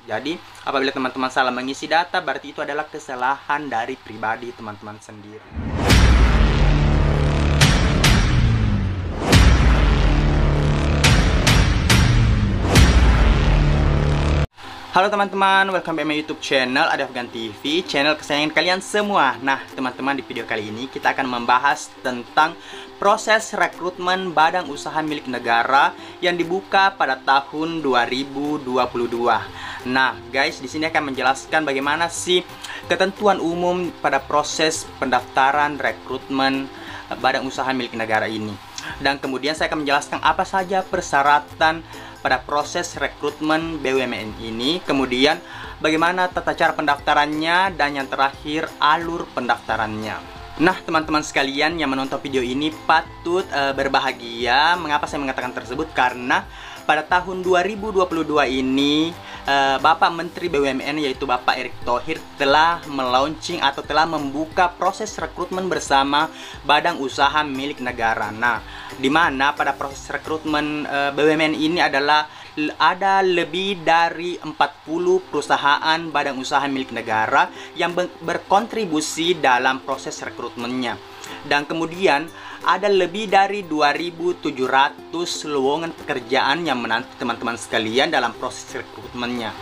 Jadi apabila teman-teman salah mengisi data, berarti itu adalah kesalahan dari pribadi teman-teman sendiri. Halo teman-teman, welcome back my YouTube channel Adi Afgan TV, channel kesayangan kalian semua. Nah teman-teman, di video kali ini kita akan membahas tentang proses rekrutmen badan usaha milik negara yang dibuka pada tahun 2022. Nah guys, di sini akan menjelaskan bagaimana sih ketentuan umum pada proses pendaftaran rekrutmen badan usaha milik negara ini. Dan kemudian saya akan menjelaskan apa saja persyaratan pada proses rekrutmen BUMN ini, kemudian bagaimana tata cara pendaftarannya, dan yang terakhir alur pendaftarannya. Nah teman-teman sekalian yang menonton video ini patut berbahagia. Mengapa saya mengatakan tersebut? Karena pada tahun 2022 ini Bapak Menteri BUMN yaitu Bapak Erick Thohir telah melaunching atau telah membuka proses rekrutmen bersama badan usaha milik negara. Nah, di mana pada proses rekrutmen BUMN ini adalah ada lebih dari 40 perusahaan badan usaha milik negara yang berkontribusi dalam proses rekrutmennya. Dan kemudian ada lebih dari 2.700 lowongan pekerjaan yang menanti teman-teman sekalian dalam proses rekrutmennya.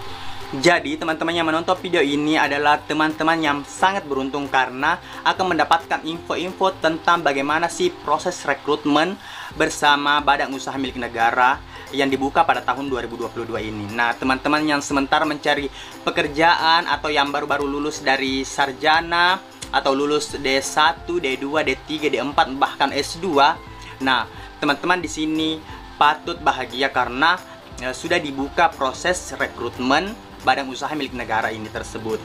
Jadi teman-teman yang menonton video ini adalah teman-teman yang sangat beruntung karena akan mendapatkan info-info tentang bagaimana sih proses rekrutmen bersama badan usaha milik negara yang dibuka pada tahun 2022 ini. Nah teman-teman yang sementara mencari pekerjaan atau yang baru-baru lulus dari sarjana atau lulus D1, D2, D3, D4, bahkan S2. Nah, teman-teman di sini patut bahagia karena sudah dibuka proses rekrutmen badan usaha milik negara ini tersebut.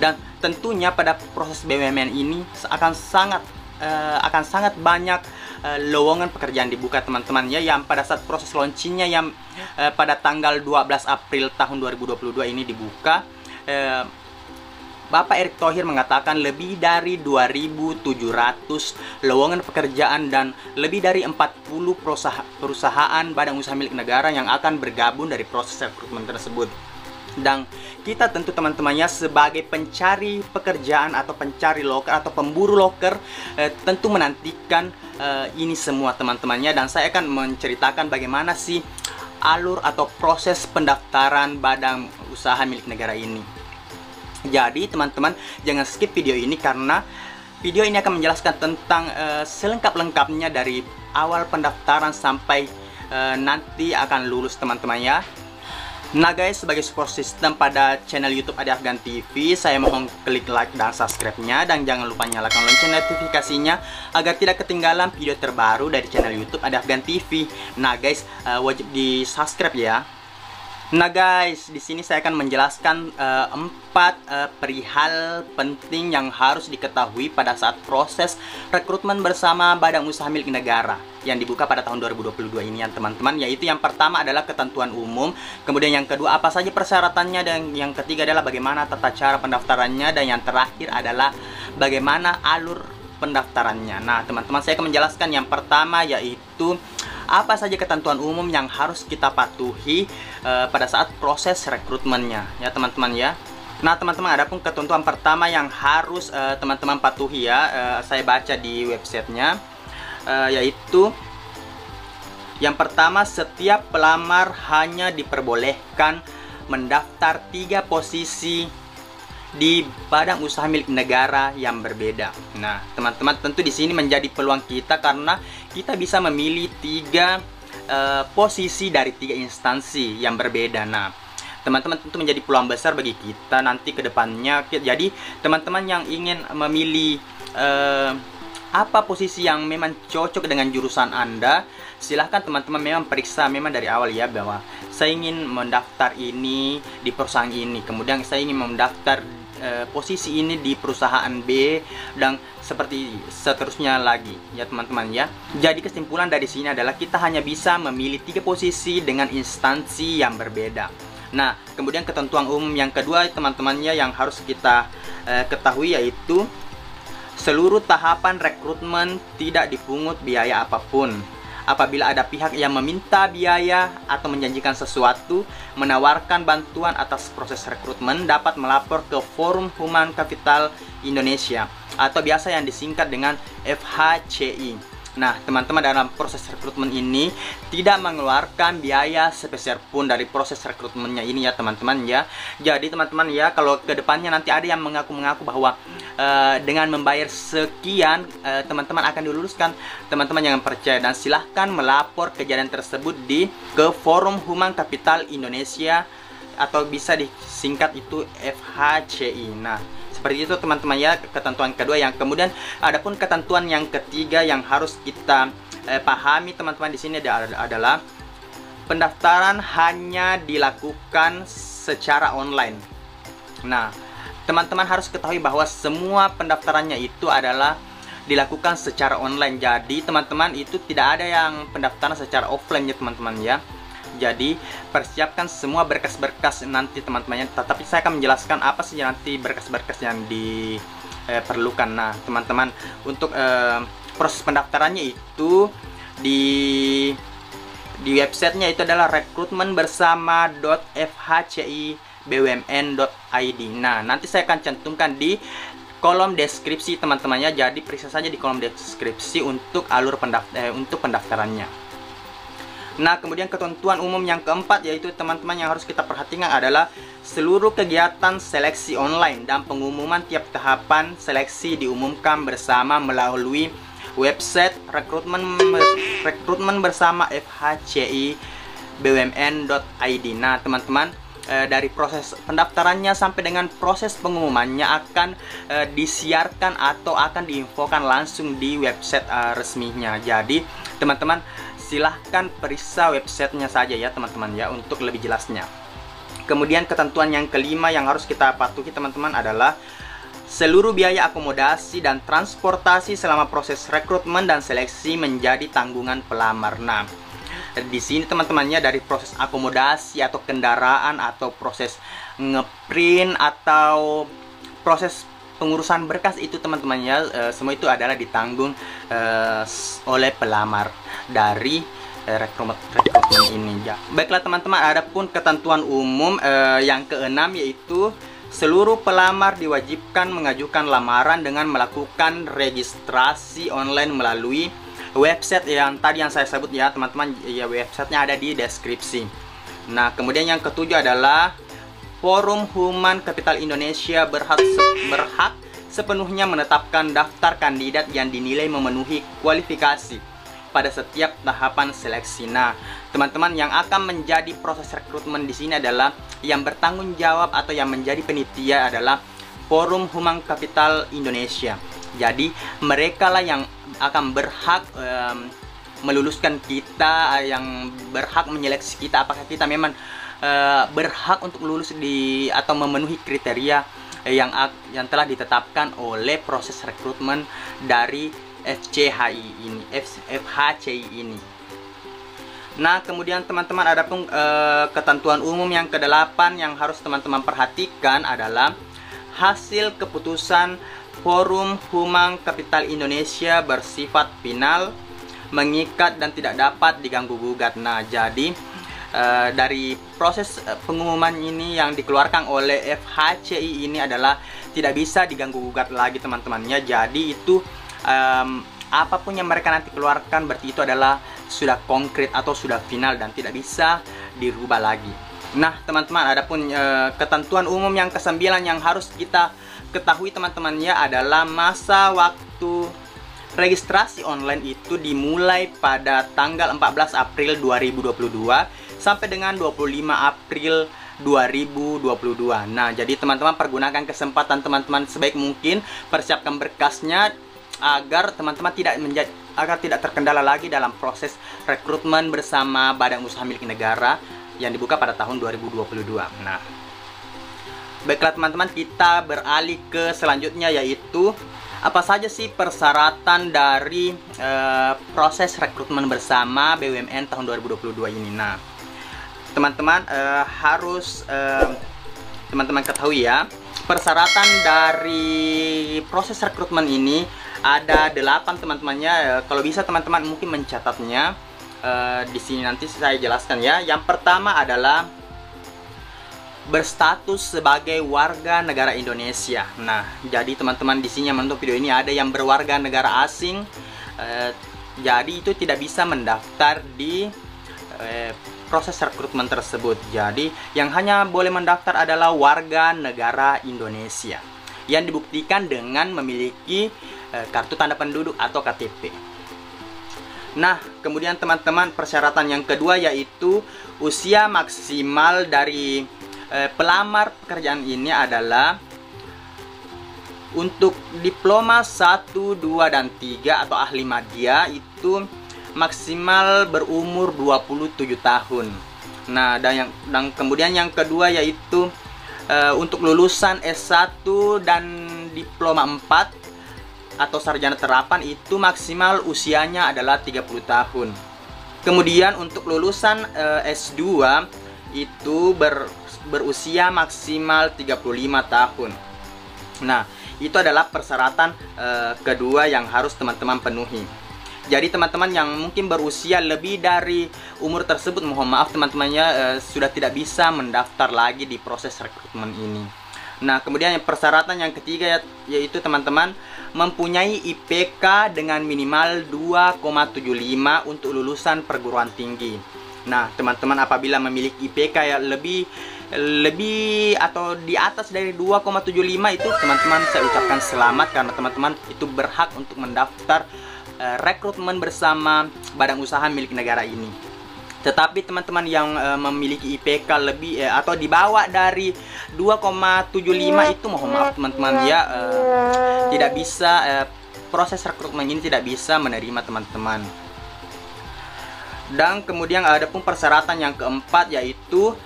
Dan tentunya pada proses BUMN ini akan sangat banyak lowongan pekerjaan dibuka teman-teman ya, yang pada saat proses launchingnya yang pada tanggal 12 April tahun 2022 ini dibuka. Bapak Erick Thohir mengatakan lebih dari 2.700 lowongan pekerjaan dan lebih dari 40 perusahaan badan usaha milik negara yang akan bergabung dari proses rekrutmen tersebut. Dan kita tentu teman-temannya sebagai pencari pekerjaan atau pencari loker atau pemburu loker tentu menantikan ini semua teman-temannya. Dan saya akan menceritakan bagaimana sih alur atau proses pendaftaran badan usaha milik negara ini. Jadi teman-teman jangan skip video ini karena video ini akan menjelaskan tentang selengkap-lengkapnya dari awal pendaftaran sampai nanti akan lulus teman-teman ya. Nah guys, sebagai support system pada channel YouTube Adi Afgan TV, saya mohon klik like dan subscribe-nya, dan jangan lupa nyalakan lonceng notifikasinya agar tidak ketinggalan video terbaru dari channel YouTube Adi Afgan TV. Nah guys, wajib di subscribe ya. Nah guys, di sini saya akan menjelaskan 4 perihal penting yang harus diketahui pada saat proses rekrutmen bersama badan usaha milik negara yang dibuka pada tahun 2022 ini ya teman-teman. Yaitu yang pertama adalah ketentuan umum, kemudian yang kedua apa saja persyaratannya, dan yang ketiga adalah bagaimana tata cara pendaftarannya, dan yang terakhir adalah bagaimana alur pendaftarannya. Nah teman-teman, saya akan menjelaskan yang pertama yaitu apa saja ketentuan umum yang harus kita patuhi pada saat proses rekrutmennya ya teman-teman ya. Nah teman-teman, adapun ketentuan pertama yang harus teman-teman patuhi ya, saya baca di websitenya, yaitu yang pertama, setiap pelamar hanya diperbolehkan mendaftar 3 posisi di badan usaha milik negara yang berbeda. Nah, teman-teman, tentu di sini menjadi peluang kita karena kita bisa memilih 3 posisi dari 3 instansi yang berbeda. Nah, teman-teman, tentu menjadi peluang besar bagi kita nanti ke depannya. Jadi, teman-teman yang ingin memilih apa posisi yang memang cocok dengan jurusan Anda, silahkan teman-teman memang periksa memang dari awal ya, bahwa saya ingin mendaftar ini di perusahaan ini, kemudian saya ingin mendaftar posisi ini di perusahaan B, dan seperti seterusnya lagi ya teman-teman ya. Jadi kesimpulan dari sini adalah kita hanya bisa memilih 3 posisi dengan instansi yang berbeda. Nah kemudian ketentuan umum yang kedua teman-temannya yang harus kita ketahui yaitu seluruh tahapan rekrutmen tidak dipungut biaya apapun. apabila ada pihak yang meminta biaya atau menjanjikan sesuatu, menawarkan bantuan atas proses rekrutmen, dapat melapor ke Forum Human Capital Indonesia atau biasa yang disingkat dengan FHCI. Nah, teman-teman, dalam proses rekrutmen ini tidak mengeluarkan biaya sepeser pun dari proses rekrutmennya ini ya teman-teman ya. Jadi teman-teman ya, kalau kedepannya nanti ada yang mengaku-mengaku bahwa dengan membayar sekian teman-teman akan diluluskan, teman-teman jangan percaya dan silahkan melapor kejadian tersebut ke Forum Human Capital Indonesia atau bisa disingkat itu FHCI. Nah, seperti itu teman-teman ya, ketentuan kedua. Yang kemudian adapun ketentuan yang ketiga yang harus kita pahami teman-teman di sini adalah pendaftaran hanya dilakukan secara online. Nah, teman-teman harus ketahui bahwa semua pendaftarannya itu adalah dilakukan secara online. Jadi teman-teman itu tidak ada yang pendaftaran secara offline ya teman-teman ya. Jadi persiapkan semua berkas-berkas nanti teman-teman. Tetapi saya akan menjelaskan apa sih nanti berkas-berkas yang diperlukan. Nah teman-teman, untuk proses pendaftarannya itu di websitenya itu adalah rekrutmenbersama.fhcibumn.id. Nah nanti saya akan cantumkan di kolom deskripsi teman-teman ya. Jadi periksa saja di kolom deskripsi untuk alur pendaftarannya. Nah, kemudian ketentuan umum yang keempat yaitu teman-teman yang harus kita perhatikan adalah seluruh kegiatan seleksi online dan pengumuman tiap tahapan seleksi diumumkan bersama melalui website rekrutmen bersama FHCI-BUMN.id. Nah, teman-teman, dari proses pendaftarannya sampai dengan proses pengumumannya akan disiarkan atau akan diinfokan langsung di website resminya. Jadi, teman-teman silahkan periksa websitenya saja ya teman-teman ya untuk lebih jelasnya. Kemudian ketentuan yang kelima yang harus kita patuhi teman-teman adalah seluruh biaya akomodasi dan transportasi selama proses rekrutmen dan seleksi menjadi tanggungan pelamar. Nah, di sini teman-temannya dari proses akomodasi atau kendaraan atau proses ngeprint atau proses pengurusan berkas itu teman-temannya semua itu adalah ditanggung oleh pelamar dari rekrutmen ini ya. Baiklah teman-teman, adapun ketentuan umum yang keenam yaitu seluruh pelamar diwajibkan mengajukan lamaran dengan melakukan registrasi online melalui website yang tadi yang saya sebut ya teman-teman ya, websitenya ada di deskripsi. Nah kemudian yang ketujuh adalah Forum Human Capital Indonesia berhak sepenuhnya menetapkan daftar kandidat yang dinilai memenuhi kualifikasi pada setiap tahapan seleksi. Nah, teman-teman, yang akan menjadi proses rekrutmen di sini adalah yang bertanggung jawab atau yang menjadi penitia adalah Forum Human Capital Indonesia. Jadi, mereka lah yang akan berhak meluluskan kita, yang berhak menyeleksi kita apakah kita memang berhak untuk lulus atau memenuhi kriteria yang telah ditetapkan oleh proses rekrutmen dari FHCI ini. Nah, kemudian teman-teman ada pun ketentuan umum yang ke-8 yang harus teman-teman perhatikan adalah hasil keputusan Forum Human Capital Indonesia bersifat final, mengikat dan tidak dapat diganggu-gugat. Nah, jadi dari proses pengumuman ini yang dikeluarkan oleh FHCI ini adalah tidak bisa diganggu-gugat lagi teman-temannya. Jadi itu apapun yang mereka nanti keluarkan berarti itu adalah sudah konkret atau sudah final dan tidak bisa dirubah lagi. Nah teman-teman, adapun ketentuan umum yang ke-9 yang harus kita ketahui teman-temannya adalah masa waktu registrasi online itu dimulai pada tanggal 14 April 2022 sampai dengan 25 April 2022. Nah, jadi teman-teman pergunakan kesempatan teman-teman sebaik mungkin, persiapkan berkasnya agar teman-teman tidak terkendala lagi dalam proses rekrutmen bersama Badan Usaha Milik Negara yang dibuka pada tahun 2022. Nah, baiklah teman-teman, kita beralih ke selanjutnya yaitu apa saja sih persyaratan dari proses rekrutmen bersama BUMN tahun 2022 ini. Nah, teman-teman harus teman-teman ketahui ya, persyaratan dari proses rekrutmen ini ada 8 teman-temannya. Kalau bisa teman-teman mungkin mencatatnya. di sini nanti saya jelaskan ya. Yang pertama adalah berstatus sebagai warga negara Indonesia. Nah, jadi teman-teman di sini yang menonton video ini ada yang berwarga negara asing, jadi itu tidak bisa mendaftar di proses rekrutmen tersebut. Jadi yang hanya boleh mendaftar adalah warga negara Indonesia yang dibuktikan dengan memiliki kartu tanda penduduk atau KTP. Nah, kemudian teman-teman, persyaratan yang kedua yaitu usia maksimal dari pelamar pekerjaan ini adalah untuk diploma 1, 2, dan 3 atau ahli media itu maksimal berumur 27 tahun. Nah, dan kemudian yang kedua yaitu untuk lulusan S1 dan diploma 4 atau sarjana terapan itu maksimal usianya adalah 30 tahun. Kemudian untuk lulusan S2 itu berusia maksimal 35 tahun. Nah, itu adalah persyaratan kedua yang harus teman-teman penuhi. Jadi teman-teman yang mungkin berusia lebih dari umur tersebut, mohon maaf teman-temannya sudah tidak bisa mendaftar lagi di proses rekrutmen ini. Nah, kemudian persyaratan yang ketiga yaitu teman-teman mempunyai IPK dengan minimal 2,75 untuk lulusan perguruan tinggi. Nah, teman-teman apabila memiliki IPK ya lebih atau di atas dari 2,75 itu teman-teman saya ucapkan selamat, karena teman-teman itu berhak untuk mendaftar rekrutmen bersama badan usaha milik negara ini. Tetapi teman-teman yang memiliki IPK lebih atau di bawah dari 2,75 itu mohon maaf teman-teman ya, tidak bisa proses rekrutmen ini tidak bisa menerima teman-teman. Dan kemudian ada pun persyaratan yang keempat yaitu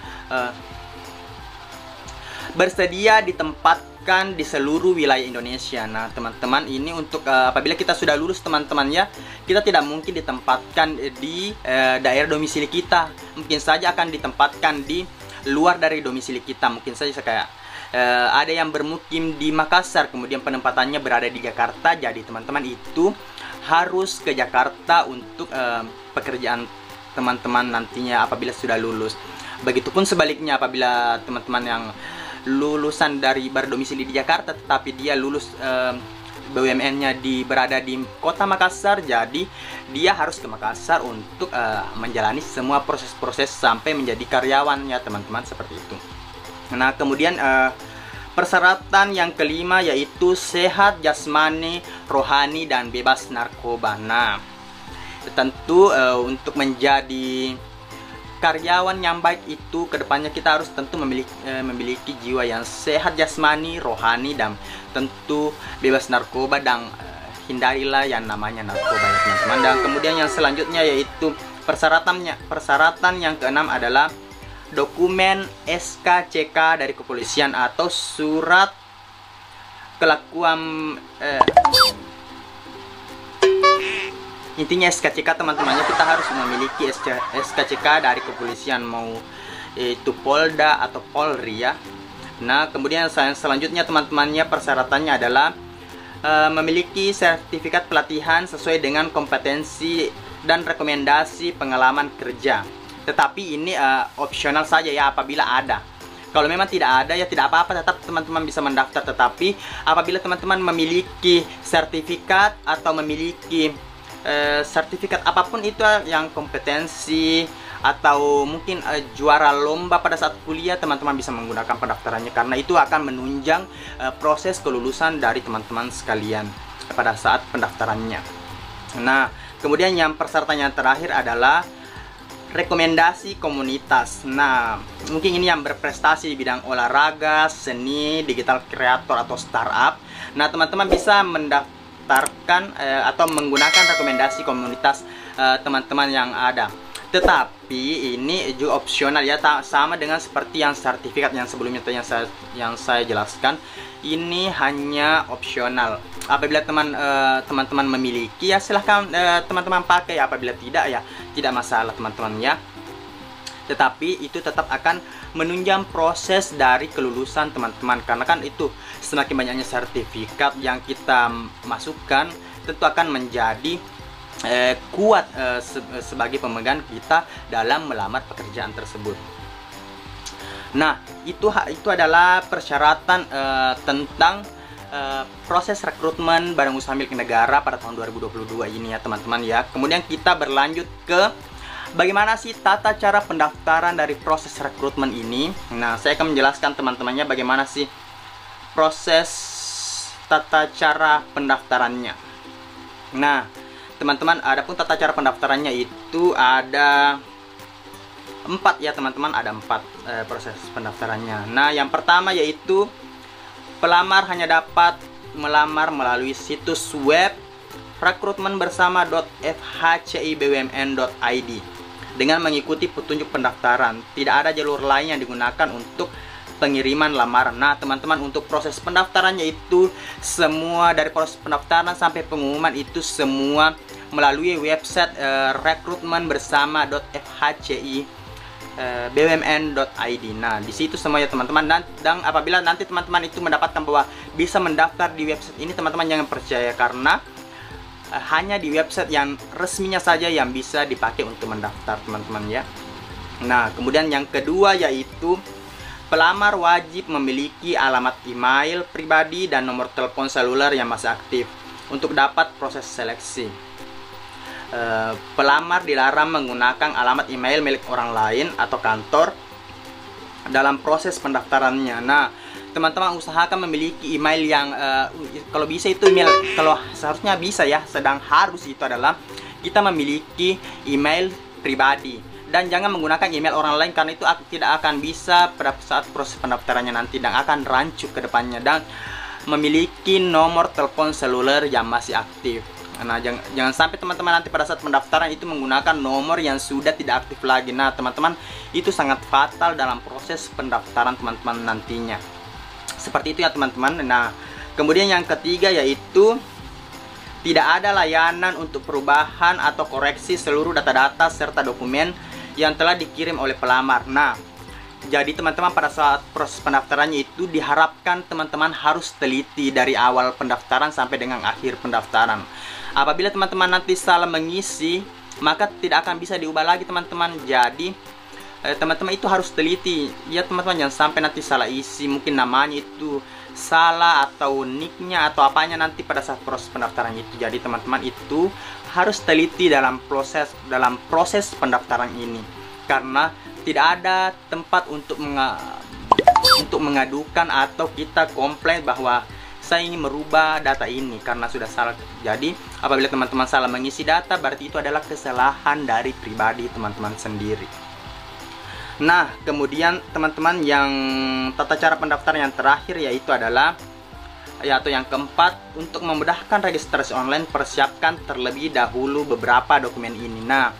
bersedia ditempatkan di seluruh wilayah Indonesia. Nah, teman-teman ini untuk apabila kita sudah lulus teman-teman ya, kita tidak mungkin ditempatkan di daerah domisili kita. Mungkin saja akan ditempatkan di luar dari domisili kita. Mungkin saja kayak ada yang bermukim di Makassar, kemudian penempatannya berada di Jakarta. Jadi teman-teman itu harus ke Jakarta untuk pekerjaan teman-teman nantinya apabila sudah lulus. Begitupun sebaliknya apabila teman-teman yang lulusan dari berdomisili di Jakarta tetapi dia lulus BUMN-nya berada di kota Makassar, jadi dia harus ke Makassar untuk menjalani semua proses-proses sampai menjadi karyawannya teman-teman, seperti itu. Nah, kemudian persyaratan yang kelima yaitu sehat jasmani, rohani, dan bebas narkoba. Nah, tentu untuk menjadi karyawan yang baik itu kedepannya kita harus tentu memiliki jiwa yang sehat jasmani, rohani, dan tentu bebas narkoba, dan hindarilah yang namanya narkoba ya teman-teman. Dan kemudian yang selanjutnya yaitu persyaratan yang keenam adalah dokumen SKCK dari kepolisian atau surat kelakuan intinya SKCK teman-temannya, kita harus memiliki SKCK dari kepolisian, mau itu Polda atau Polri ya. Nah, kemudian selanjutnya teman-temannya persyaratannya adalah memiliki sertifikat pelatihan sesuai dengan kompetensi dan rekomendasi pengalaman kerja. Tetapi ini opsional saja ya apabila ada. Kalau memang tidak ada ya tidak apa-apa, tetap teman-teman bisa mendaftar. Tetapi apabila teman-teman memiliki sertifikat atau memiliki sertifikat apapun itu yang kompetensi atau mungkin juara lomba pada saat kuliah, teman-teman bisa menggunakan pendaftarannya, karena itu akan menunjang proses kelulusan dari teman-teman sekalian pada saat pendaftarannya. Nah, kemudian yang persyaratan yang terakhir adalah rekomendasi komunitas. Nah, mungkin ini yang berprestasi di bidang olahraga, seni, digital kreator atau startup. Nah, teman-teman bisa mendaftarkan atau menggunakan rekomendasi komunitas teman-teman yang ada. Tetapi ini juga opsional ya, sama dengan seperti yang sertifikat yang sebelumnya yang saya jelaskan. Ini hanya opsional. Apabila teman-teman memiliki ya silahkan teman-teman pakai. Apabila tidak ya tidak masalah teman-teman ya. Tetapi itu tetap akan menunjang proses dari kelulusan teman-teman, karena kan itu semakin banyaknya sertifikat yang kita masukkan tentu akan menjadi kuat sebagai pemegang kita dalam melamar pekerjaan tersebut. Nah, itu adalah persyaratan tentang proses rekrutmen badan usaha milik negara pada tahun 2022 ini ya teman-teman ya. Kemudian kita berlanjut ke bagaimana sih tata cara pendaftaran dari proses rekrutmen ini. Nah, saya akan menjelaskan teman-temannya bagaimana sih proses tata cara pendaftarannya. Nah, teman-teman, adapun tata cara pendaftarannya itu ada 4 ya teman-teman, ada 4 proses pendaftarannya. Nah, yang pertama yaitu pelamar hanya dapat melamar melalui situs web rekrutmenbersama.fhcibumn.id dengan mengikuti petunjuk pendaftaran. Tidak ada jalur lain yang digunakan untuk pengiriman lamaran. Nah, teman-teman, untuk proses pendaftarannya itu semua dari proses pendaftaran sampai pengumuman itu semua melalui website rekrutmenbersama.fhcibumn.id. Nah, di situ semua ya teman-teman. Dan apabila nanti teman-teman itu mendapatkan bahwa bisa mendaftar di website ini, teman-teman jangan percaya, karena hanya di website yang resminya saja yang bisa dipakai untuk mendaftar teman-teman ya. Nah, kemudian yang kedua yaitu pelamar wajib memiliki alamat email pribadi dan nomor telepon seluler yang masih aktif untuk dapat proses seleksi. Pelamar dilarang menggunakan alamat email milik orang lain atau kantor dalam proses pendaftarannya. Nah, teman-teman usahakan memiliki email yang kalau bisa itu email, kalau seharusnya bisa ya, sedang harus itu adalah kita memiliki email pribadi dan jangan menggunakan email orang lain, karena itu tidak akan bisa pada saat proses pendaftarannya nanti dan akan rancu ke depannya. Dan memiliki nomor telepon seluler yang masih aktif. Nah, jangan sampai teman-teman nanti pada saat pendaftaran itu menggunakan nomor yang sudah tidak aktif lagi. Nah, teman-teman, itu sangat fatal dalam proses pendaftaran teman-teman nantinya. Seperti itu ya teman-teman. Nah, kemudian yang ketiga yaitu tidak ada layanan untuk perubahan atau koreksi seluruh data-data serta dokumen yang telah dikirim oleh pelamar. Nah, jadi teman-teman pada saat proses pendaftarannya itu diharapkan teman-teman harus teliti dari awal pendaftaran sampai dengan akhir pendaftaran. Apabila teman-teman nanti salah mengisi, maka tidak akan bisa diubah lagi teman-teman. Jadi teman-teman itu harus teliti ya teman-teman, jangan sampai nanti salah isi, mungkin namanya itu salah atau nicknya atau apanya nanti pada saat proses pendaftaran itu. Jadi teman-teman itu harus teliti dalam proses pendaftaran ini, karena tidak ada tempat untuk mengadukan atau kita komplain bahwa saya ingin merubah data ini karena sudah salah. Jadi apabila teman-teman salah mengisi data, berarti itu adalah kesalahan dari pribadi teman-teman sendiri. Nah, kemudian teman-teman, yang tata cara pendaftaran yang terakhir yaitu adalah atau yang keempat, untuk memudahkan registrasi online, persiapkan terlebih dahulu beberapa dokumen ini. Nah,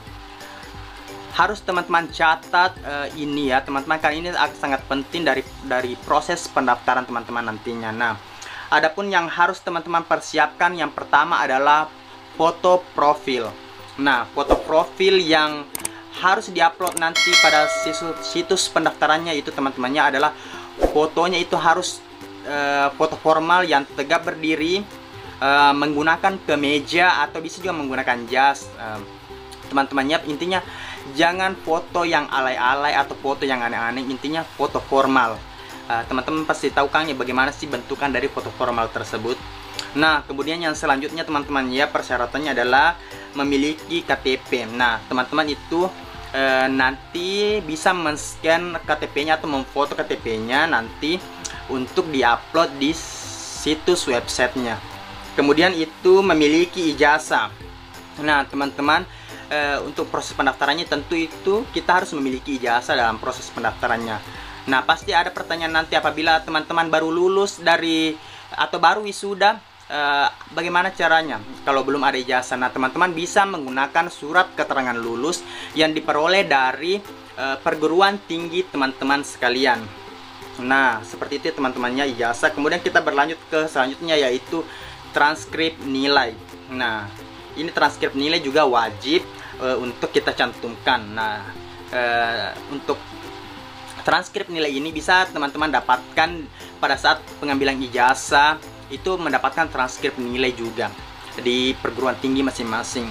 harus teman-teman catat ini ya teman-teman, karena ini sangat penting dari proses pendaftaran teman-teman nantinya. Nah, adapun yang harus teman-teman persiapkan, yang pertama adalah foto profil. Nah, foto profil yang harus diupload nanti pada situs pendaftarannya itu teman-temannya adalah fotonya itu harus foto formal yang tegap berdiri, menggunakan kemeja atau bisa juga menggunakan jas. Teman-temannya intinya jangan foto yang alay-alay atau foto yang aneh-aneh, intinya foto formal. Teman-teman pasti tahu kan ya bagaimana sih bentukan dari foto formal tersebut. Nah, kemudian yang selanjutnya teman-teman ya, persyaratannya adalah memiliki KTP. Nah, teman-teman itu nanti bisa men-scan KTP-nya atau memfoto KTP-nya nanti untuk diupload di situs websitenya. Kemudian itu memiliki ijazah. Nah, teman-teman, untuk proses pendaftarannya tentu itu kita harus memiliki ijazah dalam proses pendaftarannya. Nah, pasti ada pertanyaan nanti apabila teman-teman baru lulus dari atau baru wisuda, bagaimana caranya kalau belum ada ijazah? Nah, teman-teman bisa menggunakan surat keterangan lulus yang diperoleh dari perguruan tinggi teman-teman sekalian. Nah, seperti itu teman-temannya ijazah. Kemudian kita berlanjut ke selanjutnya yaitu transkrip nilai. Nah, ini transkrip nilai juga wajib untuk kita cantumkan. Nah, untuk transkrip nilai ini bisa teman-teman dapatkan pada saat pengambilan ijazah, itu mendapatkan transkrip nilai juga di perguruan tinggi masing-masing.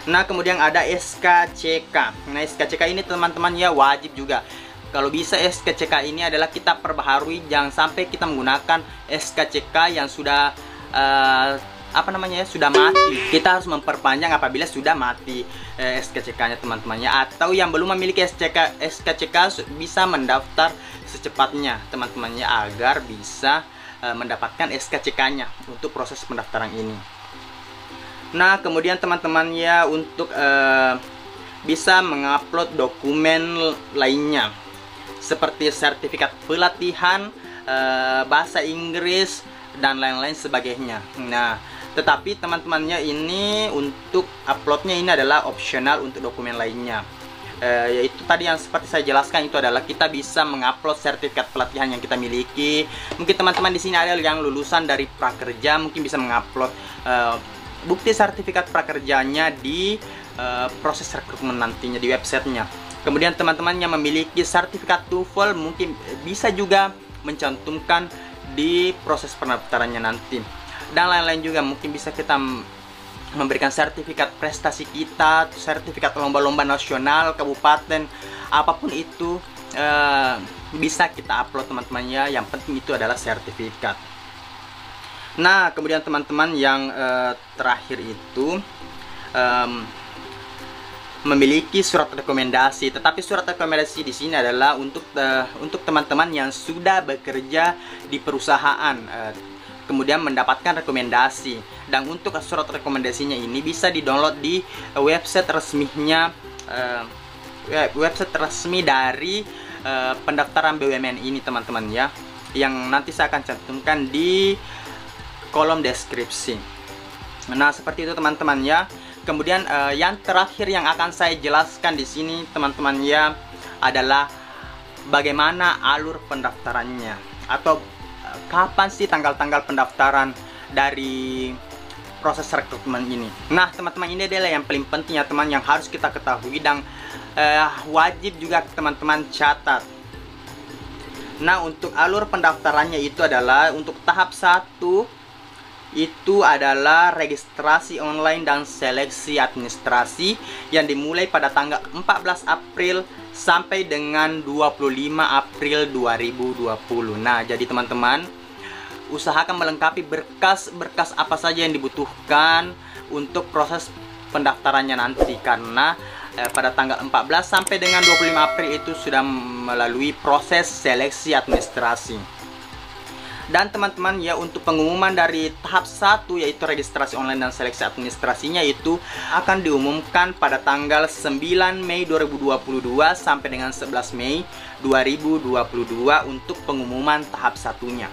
Nah, kemudian ada SKCK. Nah, SKCK ini teman-teman ya wajib juga. Kalau bisa SKCK ini adalah kita perbaharui, jangan sampai kita menggunakan SKCK yang sudah sudah mati. Kita harus memperpanjang apabila sudah mati SKCK-nya teman-temannya. Atau yang belum memiliki SKCK bisa mendaftar secepatnya teman-temannya agar bisa mendapatkan SKCK-nya untuk proses pendaftaran ini. Nah, kemudian teman-teman ya untuk bisa mengupload dokumen lainnya seperti sertifikat pelatihan, bahasa Inggris dan lain-lain sebagainya. Nah, tetapi teman-temannya ini untuk uploadnya ini adalah opsional untuk dokumen lainnya. Yaitu tadi yang seperti saya jelaskan, itu adalah kita bisa mengupload sertifikat pelatihan yang kita miliki. Mungkin teman-teman di sini ada yang lulusan dari prakerja, mungkin bisa mengupload bukti sertifikat prakerjanya di proses rekrutmen nantinya di websitenya. Kemudian teman-teman yang memiliki sertifikat TOEFL mungkin bisa juga mencantumkan di proses pendaftarannya nanti. Dan lain-lain juga, mungkin bisa kita memberikan sertifikat prestasi kita, sertifikat lomba-lomba nasional, kabupaten, apapun itu bisa kita upload teman-temannya. Yang penting itu adalah sertifikat. Nah, kemudian teman-teman yang terakhir itu memiliki surat rekomendasi. Tetapi surat rekomendasi di sini adalah untuk teman-teman yang sudah bekerja di perusahaan, kemudian mendapatkan rekomendasi. Dan untuk surat rekomendasinya ini bisa di-download di website resminya, website resmi dari pendaftaran BUMN ini teman-teman ya, yang nanti saya akan cantumkan di kolom deskripsi. Nah, seperti itu teman-teman ya. Kemudian yang terakhir yang akan saya jelaskan di sini teman-teman ya adalah bagaimana alur pendaftarannya, atau kapan sih tanggal-tanggal pendaftaran dari proses rekrutmen ini. Nah, teman-teman, ini adalah yang paling penting ya teman, yang harus kita ketahui dan wajib juga teman-teman catat. Nah, untuk alur pendaftarannya itu adalah untuk tahap 1 itu adalah registrasi online dan seleksi administrasi yang dimulai pada tanggal 14 April sampai dengan 25 April 2020. Nah, jadi teman-teman usahakan melengkapi berkas-berkas apa saja yang dibutuhkan untuk proses pendaftarannya nanti, karena pada tanggal 14 sampai dengan 25 April itu sudah melalui proses seleksi administrasi. Dan teman-teman ya, untuk pengumuman dari tahap 1 yaitu registrasi online dan seleksi administrasinya itu akan diumumkan pada tanggal 9 Mei 2022 sampai dengan 11 Mei 2022 untuk pengumuman tahap 1-nya.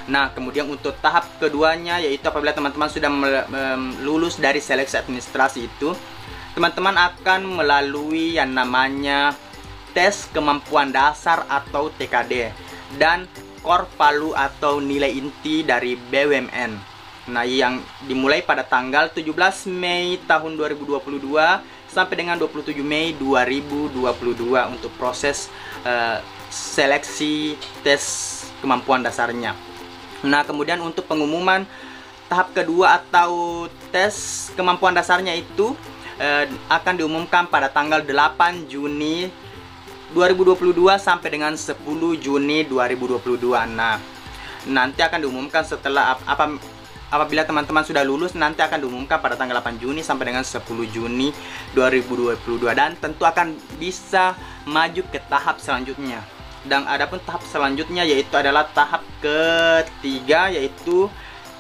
Nah, kemudian untuk tahap keduanya yaitu apabila teman-teman sudah lulus dari seleksi administrasi itu, teman-teman akan melalui yang namanya tes kemampuan dasar atau TKD dan Core Palu atau nilai inti dari BUMN. Nah, yang dimulai pada tanggal 17 Mei tahun 2022 sampai dengan 27 Mei 2022 untuk proses seleksi tes kemampuan dasarnya. Nah, kemudian untuk pengumuman tahap kedua atau tes kemampuan dasarnya itu akan diumumkan pada tanggal 8 Juni 2022 sampai dengan 10 Juni 2022. Nah, nanti akan diumumkan setelah apabila teman-teman sudah lulus, nanti akan diumumkan pada tanggal 8 Juni sampai dengan 10 Juni 2022, dan tentu akan bisa maju ke tahap selanjutnya. Dan adapun tahap selanjutnya yaitu adalah tahap ketiga yaitu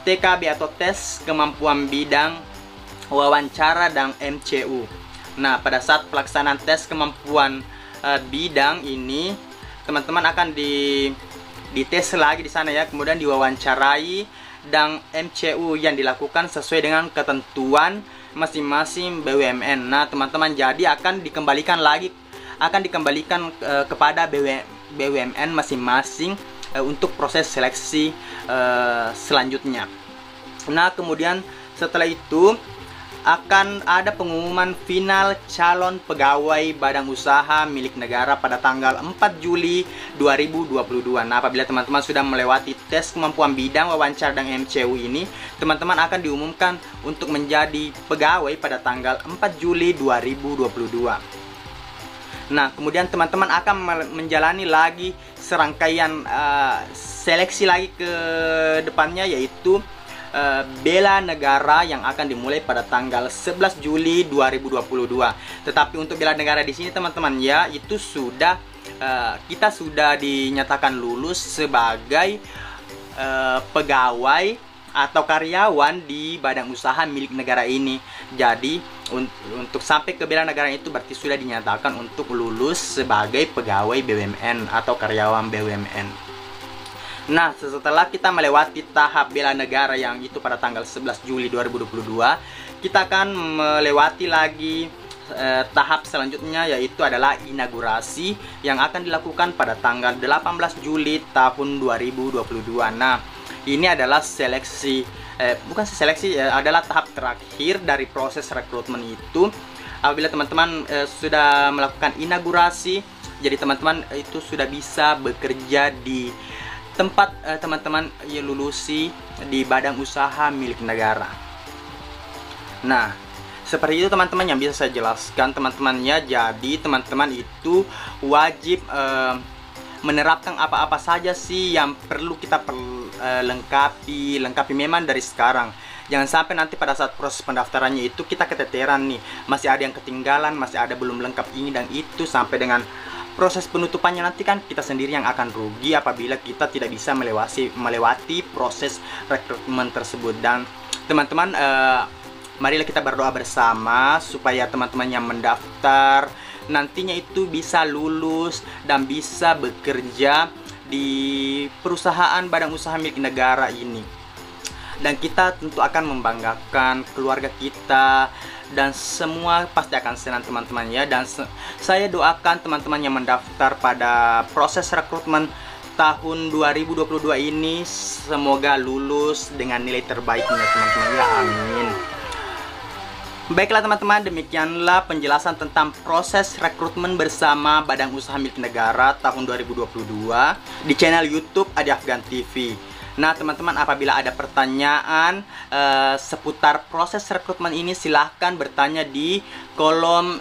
TKB atau tes kemampuan bidang wawancara dan MCU. Nah, pada saat pelaksanaan tes kemampuan bidang ini, teman-teman akan dites lagi di sana ya, kemudian diwawancarai, dan MCU yang dilakukan sesuai dengan ketentuan masing-masing BUMN. Nah, teman-teman, jadi akan dikembalikan kepada BUMN masing-masing untuk proses seleksi selanjutnya. Nah, kemudian setelah itu akan ada pengumuman final calon pegawai badan usaha milik negara pada tanggal 4 Juli 2022. Nah, apabila teman-teman sudah melewati tes kemampuan bidang, wawancara, dan MCU ini, teman-teman akan diumumkan untuk menjadi pegawai pada tanggal 4 Juli 2022. Nah, kemudian teman-teman akan menjalani lagi serangkaian seleksi lagi ke depannya, yaitu bela negara yang akan dimulai pada tanggal 11 Juli 2022. Tetapi untuk bela negara di sini teman-teman ya, itu sudah kita sudah dinyatakan lulus sebagai pegawai atau karyawan di badan usaha milik negara ini. Jadi untuk sampai ke bela negara itu berarti sudah dinyatakan untuk lulus sebagai pegawai BUMN atau karyawan BUMN. Nah, setelah kita melewati tahap bela negara yang itu pada tanggal 11 Juli 2022, kita akan melewati lagi tahap selanjutnya, yaitu adalah inaugurasi yang akan dilakukan pada tanggal 18 Juli tahun 2022. Nah, ini adalah seleksi, bukan seleksi, adalah tahap terakhir dari proses rekrutmen itu. Apabila teman-teman sudah melakukan inaugurasi, jadi teman-teman itu sudah bisa bekerja di tempat teman-teman lulusi di badan usaha milik negara. Nah, seperti itu teman-teman yang bisa saya jelaskan teman-temannya. Jadi teman-teman itu wajib menerapkan apa-apa saja sih yang perlu kita lengkapi memang dari sekarang. Jangan sampai nanti pada saat proses pendaftarannya itu kita keteteran nih, masih ada yang ketinggalan, masih ada belum lengkap ini dan itu, sampai dengan proses penutupannya nanti kan kita sendiri yang akan rugi apabila kita tidak bisa melewati proses rekrutmen tersebut. Dan teman-teman, marilah kita berdoa bersama supaya teman-teman yang mendaftar nantinya itu bisa lulus dan bisa bekerja di perusahaan badan usaha milik negara ini. Dan kita tentu akan membanggakan keluarga kita, dan semua pasti akan senang teman-teman ya. Dan saya doakan teman-teman yang mendaftar pada proses rekrutmen tahun 2022 ini semoga lulus dengan nilai terbaiknya teman-teman ya, amin. Baiklah teman-teman, demikianlah penjelasan tentang proses rekrutmen bersama Badan Usaha Milik Negara tahun 2022 di channel YouTube Adi Afgan TV. Nah teman-teman, apabila ada pertanyaan seputar proses rekrutmen ini, silahkan bertanya di kolom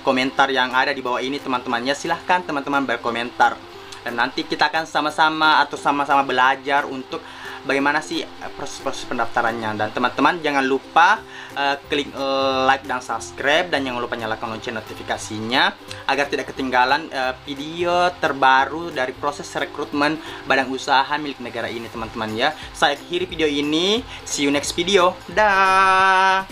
komentar yang ada di bawah ini teman-temannya. Silahkan teman-teman berkomentar, dan nanti kita akan sama-sama atau sama-sama belajar untuk bagaimana sih proses pendaftarannya. Dan teman-teman jangan lupa klik like dan subscribe, dan jangan lupa nyalakan lonceng notifikasinya agar tidak ketinggalan video terbaru dari proses rekrutmen badan usaha milik negara ini teman-teman ya. Saya akhiri video ini, see you next video, dah.